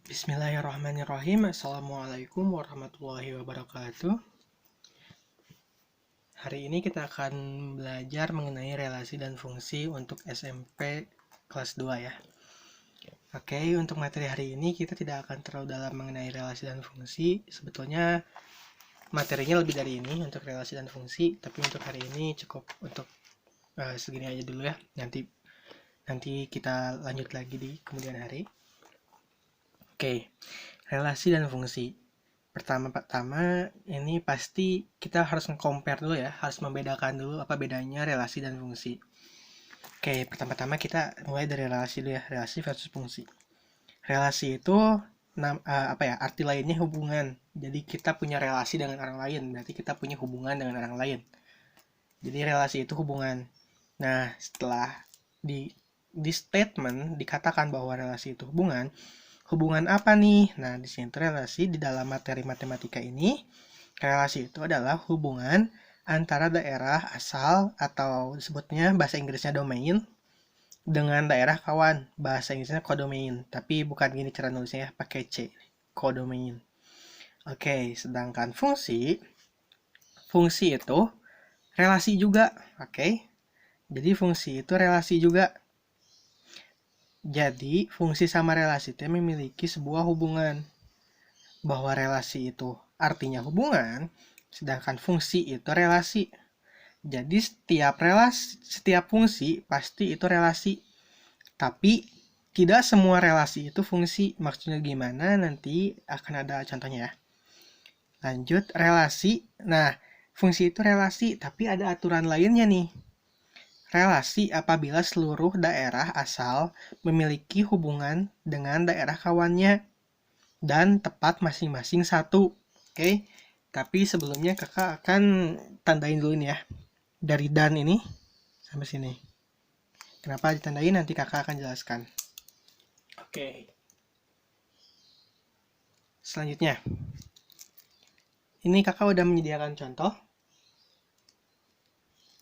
Bismillahirrahmanirrahim. Assalamualaikum warahmatullahi wabarakatuh. Hari ini kita akan belajar mengenai relasi dan fungsi untuk SMP kelas 2 ya. Oke, untuk materi hari ini kita tidak akan terlalu dalam mengenai relasi dan fungsi. Sebetulnya materinya lebih dari ini untuk relasi dan fungsi, tapi untuk hari ini cukup untuk segini aja dulu ya. Nanti kita lanjut lagi di kemudian hari. Oke, relasi dan fungsi. Pertama-tama ini pasti kita harus nge-compare dulu ya, harus membedakan dulu apa bedanya relasi dan fungsi. Oke, pertama-tama kita mulai dari relasi dulu ya, relasi versus fungsi. Relasi itu arti lainnya hubungan. Jadi kita punya relasi dengan orang lain, berarti kita punya hubungan dengan orang lain. Jadi relasi itu hubungan. Nah, setelah di statement dikatakan bahwa relasi itu hubungan, hubungan apa nih? Nah, di sini relasi di dalam materi matematika ini, relasi itu adalah hubungan antara daerah asal atau disebutnya bahasa Inggrisnya domain dengan daerah kawan. Bahasa Inggrisnya codomain, tapi bukan gini cara nulisnya ya, pakai C. Codomain. Oke, sedangkan fungsi itu relasi juga. Oke. Jadi fungsi itu relasi juga. Jadi, fungsi sama relasi itu memiliki sebuah hubungan. Bahwa relasi itu artinya hubungan, sedangkan fungsi itu relasi. Jadi, setiap fungsi pasti itu relasi. Tapi, tidak semua relasi itu fungsi. Maksudnya gimana? Nanti akan ada contohnya ya. Lanjut, relasi. Nah, fungsi itu relasi, tapi ada aturan lainnya nih. Relasi apabila seluruh daerah asal memiliki hubungan dengan daerah kawannya dan tepat masing-masing satu. Oke, tapi sebelumnya kakak akan tandain dulu nih ya. Dari dan ini sampai sini. Kenapa ditandain nanti kakak akan jelaskan. Oke. Selanjutnya. Ini kakak udah menyediakan contoh.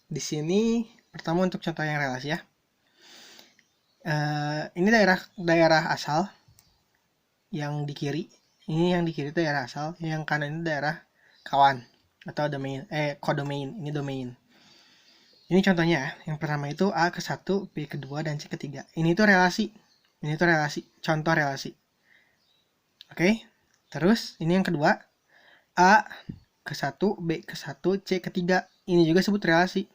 Di sini pertama untuk contoh yang relasi ya. Ini daerah asal yang di kiri. Ini yang di kiri itu daerah asal, yang kanan ini daerah kawan atau domain, codomain. Ini domain. Ini contohnya ya. Yang pertama itu A ke 1, B ke 2, dan C ke 3. Ini tuh relasi. Ini tuh relasi. Contoh relasi. Oke. Terus ini yang kedua. A ke 1, B ke 1, C ke 3. Ini juga sebut relasi.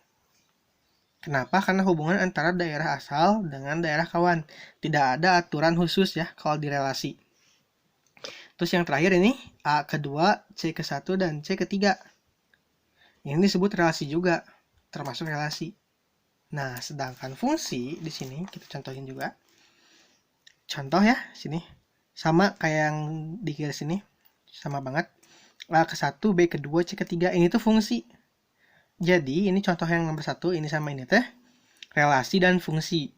Kenapa? Karena hubungan antara daerah asal dengan daerah kawan. Tidak ada aturan khusus ya kalau di relasi. Terus yang terakhir ini A ke 2, C ke 1, dan C ke 3. Ini disebut relasi juga. Termasuk relasi. Nah, sedangkan fungsi di sini kita contohin juga. Contoh ya, sini. Sama kayak yang di kiri sini. Sama banget. A ke 1, B ke 2, C ke 3. Ini tuh fungsi. Jadi, ini contoh yang nomor 1, ini sama ini teh. Relasi dan fungsi.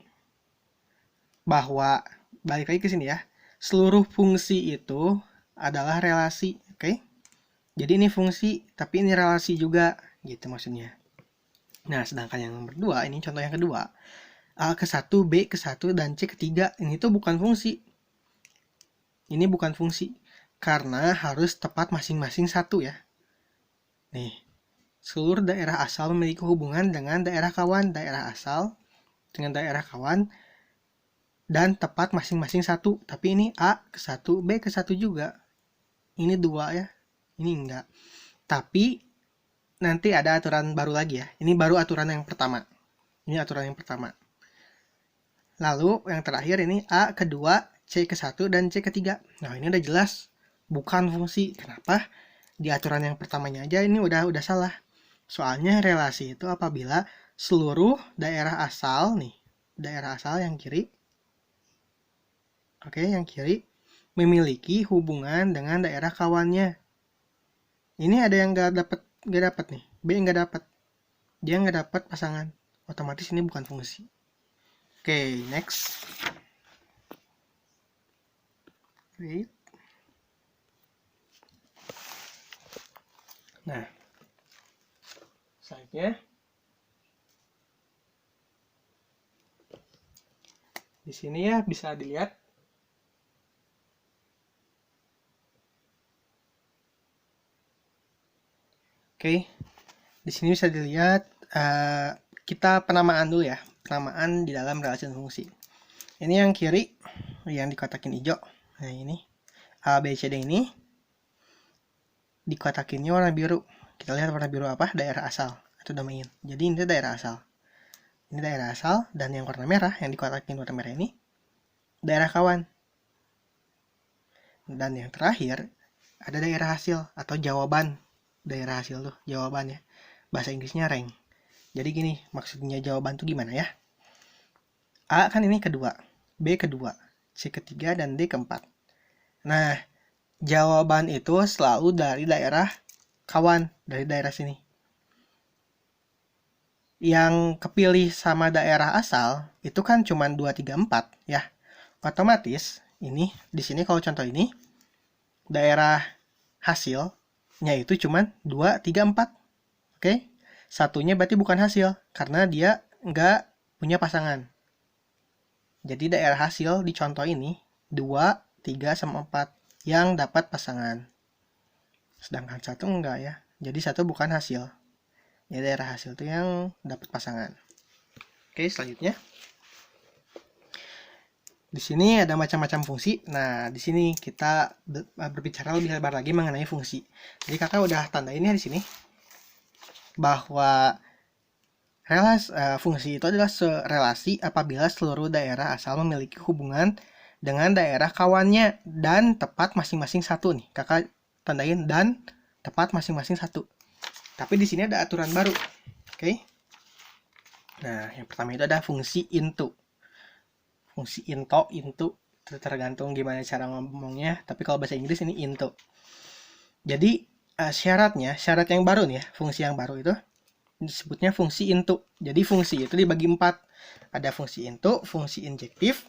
Bahwa, balik lagi ke sini ya. Seluruh fungsi itu adalah relasi. Oke? Jadi ini fungsi, tapi ini relasi juga. Gitu maksudnya. Nah, sedangkan yang nomor 2, ini contoh yang kedua. A ke 1, B ke 1, dan C ke 3. Ini tuh bukan fungsi. Ini bukan fungsi. Karena harus tepat masing-masing satu ya. Nih, seluruh daerah asal memiliki hubungan dengan daerah kawan. Daerah asal dengan daerah kawan. Dan tepat masing-masing satu. Tapi ini A ke 1, B ke 1 juga. Ini 2 ya. Ini enggak. Tapi nanti ada aturan baru lagi ya. Ini baru aturan yang pertama. Ini aturan yang pertama. Lalu yang terakhir ini A ke 2, C ke 1, dan C ke 3. Nah, ini udah jelas bukan fungsi. Kenapa? Di aturan yang pertamanya aja ini udah salah. Soalnya relasi itu apabila seluruh daerah asal nih, daerah asal yang kiri. Oke, yang kiri memiliki hubungan dengan daerah kawannya. Ini ada yang nggak dapat nih. B nggak dapat. Dia nggak dapat pasangan. Otomatis ini bukan fungsi. Oke, next. Wait. Nah, selanjutnya di sini ya bisa dilihat Oke, di sini bisa dilihat kita penamaan dulu ya, penamaan di dalam relasi dan fungsi. Ini yang kiri, yang dikotakin hijau. Nah ini A, B, C, D ini dikotakinnya warna biru. Kita lihat warna biru apa? Daerah asal atau domain. Jadi ini daerah asal. Ini daerah asal, dan yang warna merah, yang dikotakin warna merah ini daerah kawan. Dan yang terakhir ada daerah hasil atau jawaban. Daerah hasil tuh jawabannya. Bahasa Inggrisnya rank. Jadi gini, maksudnya jawaban tuh gimana ya? A kan ini kedua, B kedua, C ketiga, dan D keempat. Nah, jawaban itu selalu dari daerah kawan, dari daerah sini. Yang kepilih sama daerah asal itu kan cuma 2, 3, 4 ya. Otomatis ini di sini kalau contoh ini daerah hasilnya itu cuma 2, 3, 4. Oke? Satunya berarti bukan hasil karena dia nggak punya pasangan. Jadi daerah hasil di contoh ini 2, 3, sama 4 yang dapat pasangan. Sedangkan satu enggak ya. Jadi satu bukan hasil. Ya daerah hasil itu yang dapat pasangan. Oke, selanjutnya. Di sini ada macam-macam fungsi. Nah, di sini kita berbicara lebih lebar lagi mengenai fungsi. Jadi kakak udah tandain ya di sini bahwa fungsi itu adalah relasi apabila seluruh daerah asal memiliki hubungan dengan daerah kawannya dan tepat masing-masing satu nih. Kakak tandain dan tepat masing-masing satu. Tapi di sini ada aturan baru. Oke. Nah, yang pertama itu ada fungsi into. Fungsi into tergantung gimana cara ngomongnya, tapi kalau bahasa Inggris ini into. Jadi syarat yang baru nih ya, fungsi yang baru itu disebutnya fungsi into. Jadi fungsi itu dibagi 4. Ada fungsi into, fungsi injektif,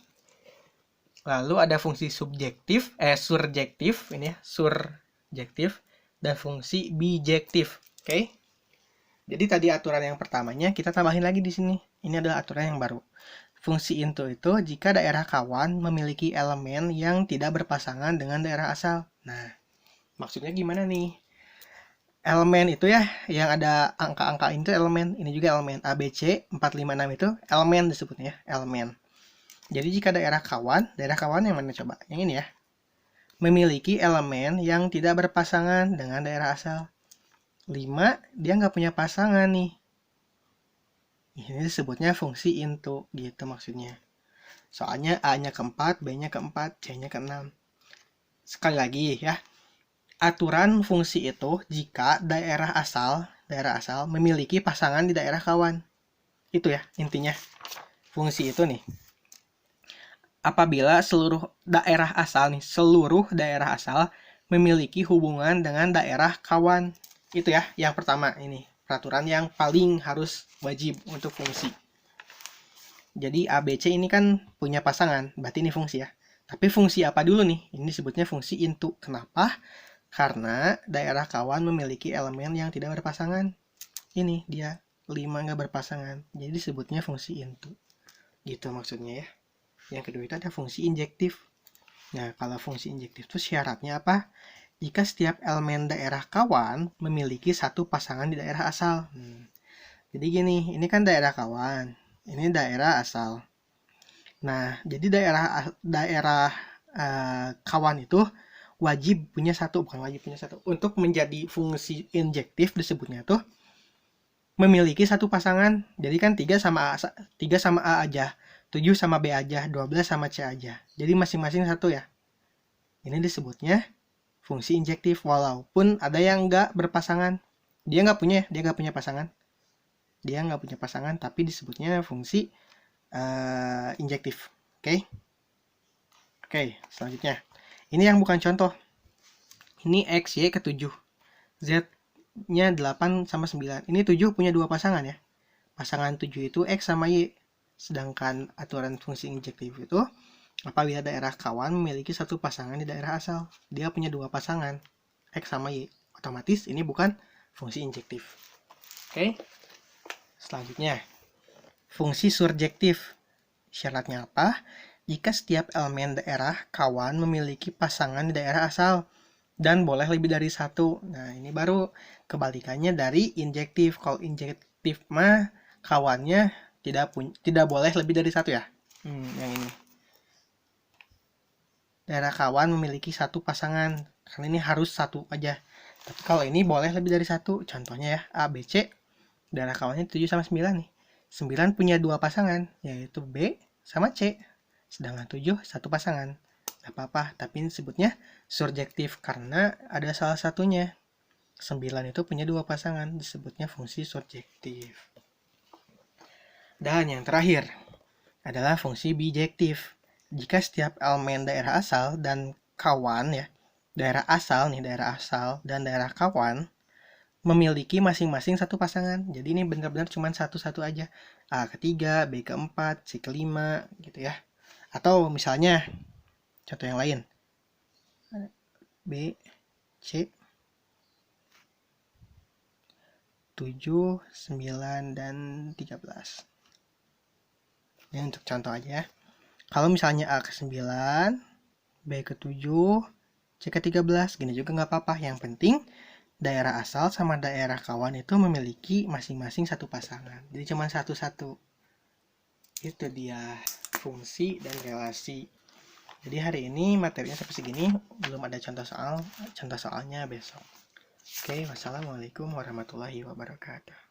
lalu ada fungsi surjektif, ini ya, surjektif, dan fungsi bijektif. Oke. Jadi tadi aturan yang pertamanya kita tambahin lagi di sini. Ini adalah aturan yang baru. Fungsi into itu jika daerah kawan memiliki elemen yang tidak berpasangan dengan daerah asal. Nah, maksudnya gimana nih? Elemen itu ya, yang ada angka-angka itu elemen. Ini juga elemen. A, B, C, 4, 5, 6 itu elemen disebutnya ya, elemen. Jadi jika daerah kawan yang mana coba? Yang ini ya. Memiliki elemen yang tidak berpasangan dengan daerah asal. 5, dia nggak punya pasangan nih. Ini disebutnya fungsi into, gitu maksudnya. Soalnya A-nya ke-4, B-nya ke-4, C-nya ke-6. Sekali lagi ya. Aturan fungsi itu jika daerah asal memiliki pasangan di daerah kawan. Itu ya intinya. Fungsi itu nih. Apabila seluruh daerah asal memiliki hubungan dengan daerah kawan. Itu ya yang pertama ini. Peraturan yang paling harus wajib untuk fungsi. Jadi A, B, C ini kan punya pasangan. Berarti ini fungsi ya. Tapi fungsi apa dulu nih? Ini disebutnya fungsi into. Kenapa? Karena daerah kawan memiliki elemen yang tidak berpasangan. Ini dia 5 nggak berpasangan. Jadi disebutnya fungsi into. Gitu maksudnya ya. Yang kedua itu ada fungsi injektif. Nah, kalau fungsi injektif itu syaratnya apa? Jika setiap elemen daerah kawan memiliki satu pasangan di daerah asal. Jadi gini, ini kan daerah kawan. Ini daerah asal. Nah, jadi daerah kawan itu wajib punya satu, bukan wajib punya satu. Untuk menjadi fungsi injektif disebutnya tuh memiliki satu pasangan. Jadi kan 3 sama A aja, 7 sama B aja, 12 sama C aja. Jadi masing-masing satu ya. Ini disebutnya fungsi injektif walaupun ada yang nggak berpasangan. Dia nggak punya pasangan. Dia nggak punya pasangan tapi disebutnya fungsi injektif. Oke, selanjutnya. Ini yang bukan contoh. Ini X, Y ke-7. Z-nya 8 sama 9. Ini 7 punya 2 pasangan ya. Pasangan 7 itu X sama Y. Sedangkan aturan fungsi injektif itu apabila daerah kawan memiliki satu pasangan di daerah asal. Dia punya 2 pasangan, X sama Y. Otomatis ini bukan fungsi injektif. Oke. Selanjutnya, fungsi surjektif. Syaratnya apa? Jika setiap elemen daerah kawan memiliki pasangan di daerah asal. dan boleh lebih dari satu. Nah, ini baru kebalikannya dari injektif. Kalau injektif mah kawannya tidak boleh lebih dari satu ya. Yang ini. Daerah kawan memiliki satu pasangan. Karena ini harus satu aja. Tapi kalau ini boleh lebih dari satu. Contohnya ya, A, B, C. Daerah kawannya 7 sama 9 nih. 9 punya dua pasangan, yaitu B sama C. Sedangkan 7 satu pasangan. Gak apa-apa, tapi disebutnya surjektif karena ada salah satunya. 9 itu punya dua pasangan, disebutnya fungsi surjektif. Dan yang terakhir adalah fungsi bijektif. Jika setiap elemen daerah asal dan kawan ya, daerah asal dan daerah kawan memiliki masing-masing satu pasangan. Jadi ini benar-benar cuma satu-satu aja. A ketiga, B keempat, C kelima gitu ya. Atau misalnya contoh yang lain. B, C, 7, 9, dan 13. Ini untuk contoh aja ya. Kalau misalnya A ke 9, B ke 7, C ke 13, gini juga nggak apa-apa. Yang penting daerah asal sama daerah kawan itu memiliki masing-masing satu pasangan. Jadi cuma satu-satu. Itu dia fungsi dan relasi. Jadi hari ini materinya sampai segini, belum ada contoh soalnya besok. Oke, wassalamualaikum warahmatullahi wabarakatuh.